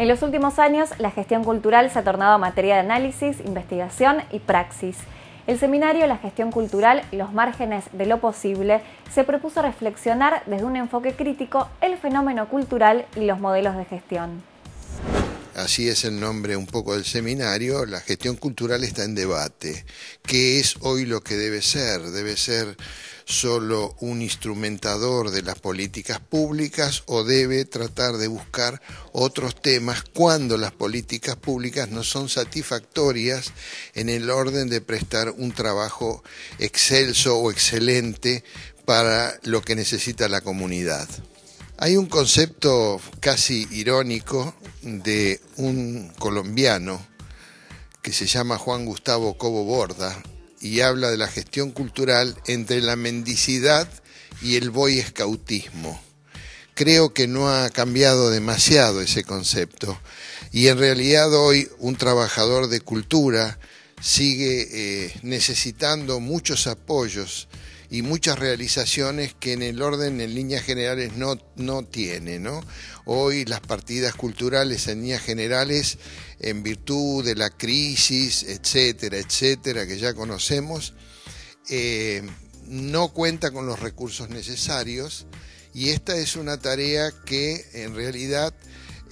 En los últimos años, la gestión cultural se ha tornado materia de análisis, investigación y praxis. El seminario La gestión cultural y los márgenes de lo posible se propuso reflexionar desde un enfoque crítico el fenómeno cultural y los modelos de gestión. Así es el nombre un poco del seminario. La gestión cultural está en debate. ¿Qué es hoy lo que debe ser? ¿Debe ser solo un instrumentador de las políticas públicas o debe tratar de buscar otros temas cuando las políticas públicas no son satisfactorias en el orden de prestar un trabajo excelso o excelente para lo que necesita la comunidad? Hay un concepto casi irónico de un colombiano que se llama Juan Gustavo Cobo Borda y habla de la gestión cultural entre la mendicidad y el boy scoutismo. Creo que no ha cambiado demasiado ese concepto y en realidad hoy un trabajador de cultura sigue necesitando muchos apoyos y muchas realizaciones que en el orden, en líneas generales, no tiene, ¿no? Hoy las partidas culturales en líneas generales, en virtud de la crisis, etcétera, etcétera, que ya conocemos, no cuenta con los recursos necesarios y esta es una tarea que en realidad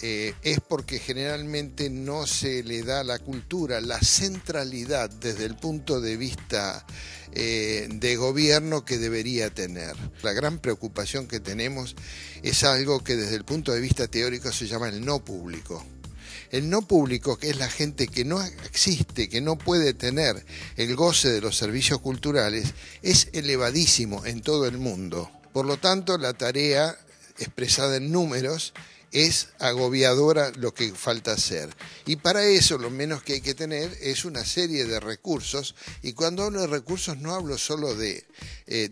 es porque generalmente no se le da a la cultura la centralidad desde el punto de vista de gobierno que debería tener. La gran preocupación que tenemos es algo que desde el punto de vista teórico se llama el no público. El no público, que es la gente que no existe, que no puede tener el goce de los servicios culturales, es elevadísimo en todo el mundo. Por lo tanto, la tarea expresada en números es agobiadora lo que falta hacer. Y para eso lo menos que hay que tener es una serie de recursos, y cuando hablo de recursos no hablo solo de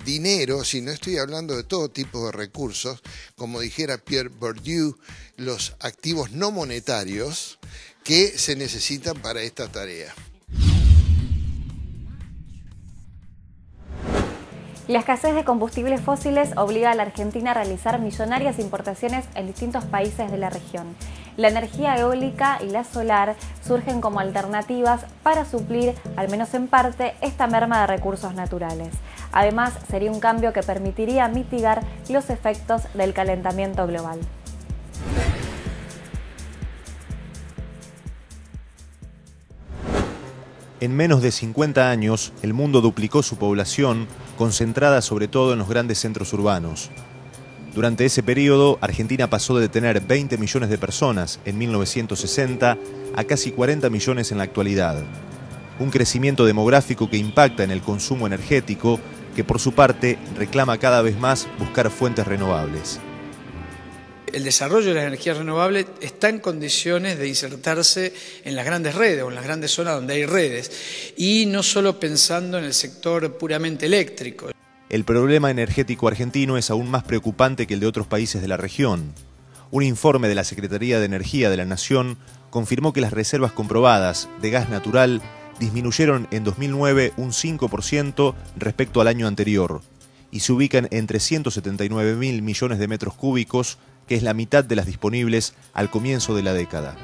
dinero, sino estoy hablando de todo tipo de recursos, como dijera Pierre Bourdieu, los activos no monetarios que se necesitan para esta tarea. La escasez de combustibles fósiles obliga a la Argentina a realizar millonarias importaciones en distintos países de la región. La energía eólica y la solar surgen como alternativas para suplir, al menos en parte, esta merma de recursos naturales. Además, sería un cambio que permitiría mitigar los efectos del calentamiento global. En menos de 50 años, el mundo duplicó su población, concentrada sobre todo en los grandes centros urbanos. Durante ese periodo, Argentina pasó de tener 20 millones de personas en 1960 a casi 40 millones en la actualidad. Un crecimiento demográfico que impacta en el consumo energético, que por su parte reclama cada vez más buscar fuentes renovables. El desarrollo de las energías renovables está en condiciones de insertarse en las grandes redes o en las grandes zonas donde hay redes, y no solo pensando en el sector puramente eléctrico. El problema energético argentino es aún más preocupante que el de otros países de la región. Un informe de la Secretaría de Energía de la Nación confirmó que las reservas comprobadas de gas natural disminuyeron en 2009 un 5% respecto al año anterior y se ubican en 379.000 millones de metros cúbicos, que es la mitad de las disponibles al comienzo de la década.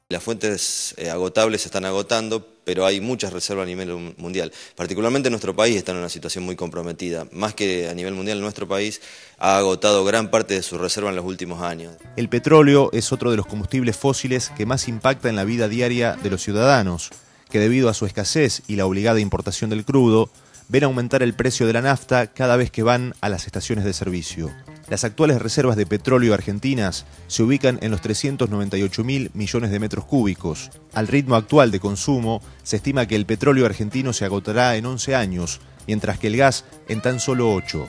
Las fuentes agotables se están agotando, pero hay muchas reservas a nivel mundial. Particularmente nuestro país está en una situación muy comprometida. Más que a nivel mundial, nuestro país ha agotado gran parte de su reserva en los últimos años. El petróleo es otro de los combustibles fósiles que más impacta en la vida diaria de los ciudadanos, que debido a su escasez y la obligada importación del crudo, ven aumentar el precio de la nafta cada vez que van a las estaciones de servicio. Las actuales reservas de petróleo argentinas se ubican en los 398.000 millones de metros cúbicos. Al ritmo actual de consumo, se estima que el petróleo argentino se agotará en 11 años, mientras que el gas en tan solo 8.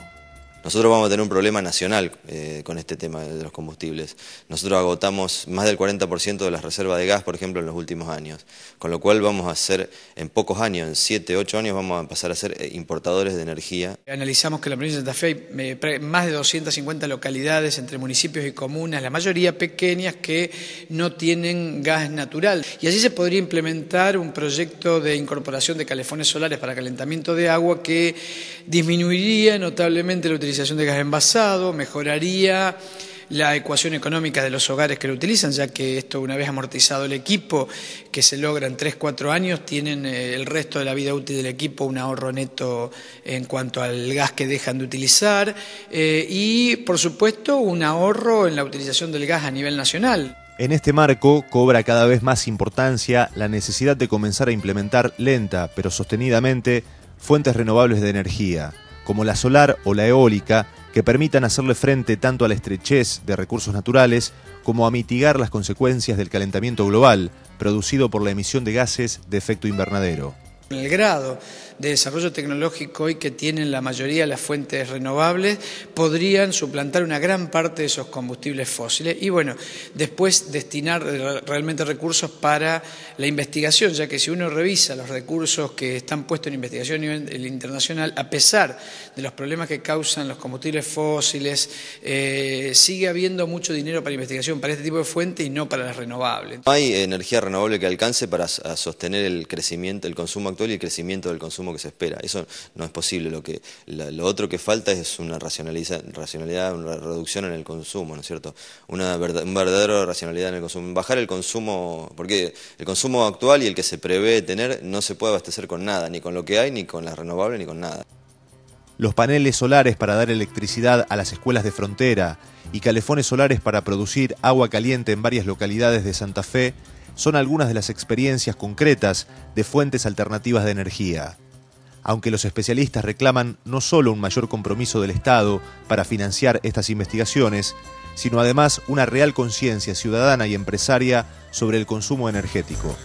Nosotros vamos a tener un problema nacional con este tema de los combustibles. Nosotros agotamos más del 40% de las reservas de gas, por ejemplo, en los últimos años. Con lo cual vamos a ser, en pocos años, en 7, 8 años, vamos a pasar a ser importadores de energía. Analizamos que en la provincia de Santa Fe hay más de 250 localidades entre municipios y comunas, la mayoría pequeñas, que no tienen gas natural. Y allí se podría implementar un proyecto de incorporación de calefones solares para calentamiento de agua que disminuiría notablemente la utilización de gas envasado, mejoraría la ecuación económica de los hogares que lo utilizan, ya que esto, una vez amortizado el equipo, que se logra en 3-4 años, tienen el resto de la vida útil del equipo un ahorro neto en cuanto al gas que dejan de utilizar y, por supuesto, un ahorro en la utilización del gas a nivel nacional. En este marco cobra cada vez más importancia la necesidad de comenzar a implementar lenta pero sostenidamente fuentes renovables de energía, como la solar o la eólica, que permitan hacerle frente tanto a la estrechez de recursos naturales como a mitigar las consecuencias del calentamiento global producido por la emisión de gases de efecto invernadero. El grado de desarrollo tecnológico hoy que tienen la mayoría de las fuentes renovables podrían suplantar una gran parte de esos combustibles fósiles y bueno, después destinar realmente recursos para la investigación, ya que si uno revisa los recursos que están puestos en investigación a nivel internacional, a pesar de los problemas que causan los combustibles fósiles, sigue habiendo mucho dinero para investigación para este tipo de fuentes y no para las renovables. No hay energía renovable que alcance para sostener el crecimiento, el consumo actual y el crecimiento del consumo que se espera. Eso no es posible. Lo otro que falta es una racionalidad, una reducción en el consumo, ¿no es cierto? Una verdadera racionalidad en el consumo. Bajar el consumo, porque el consumo actual y el que se prevé tener no se puede abastecer con nada, ni con lo que hay, ni con las renovables, ni con nada. Los paneles solares para dar electricidad a las escuelas de frontera y calefones solares para producir agua caliente en varias localidades de Santa Fe son algunas de las experiencias concretas de fuentes alternativas de energía. Aunque los especialistas reclaman no solo un mayor compromiso del Estado para financiar estas investigaciones, sino además una real conciencia ciudadana y empresaria sobre el consumo energético.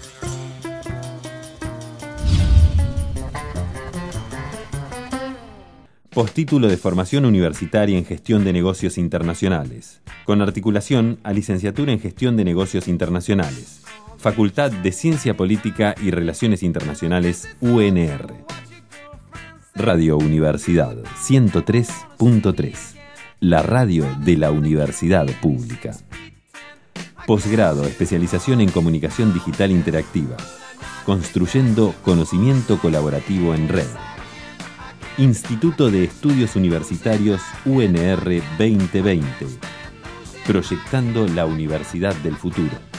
Postítulo de Formación Universitaria en Gestión de Negocios Internacionales, con articulación a Licenciatura en Gestión de Negocios Internacionales. Facultad de Ciencia Política y Relaciones Internacionales, UNR. Radio Universidad 103.3, la radio de la Universidad Pública. Posgrado, especialización en Comunicación Digital Interactiva, construyendo conocimiento colaborativo en red. Instituto de Estudios Universitarios UNR 2020, proyectando la Universidad del Futuro.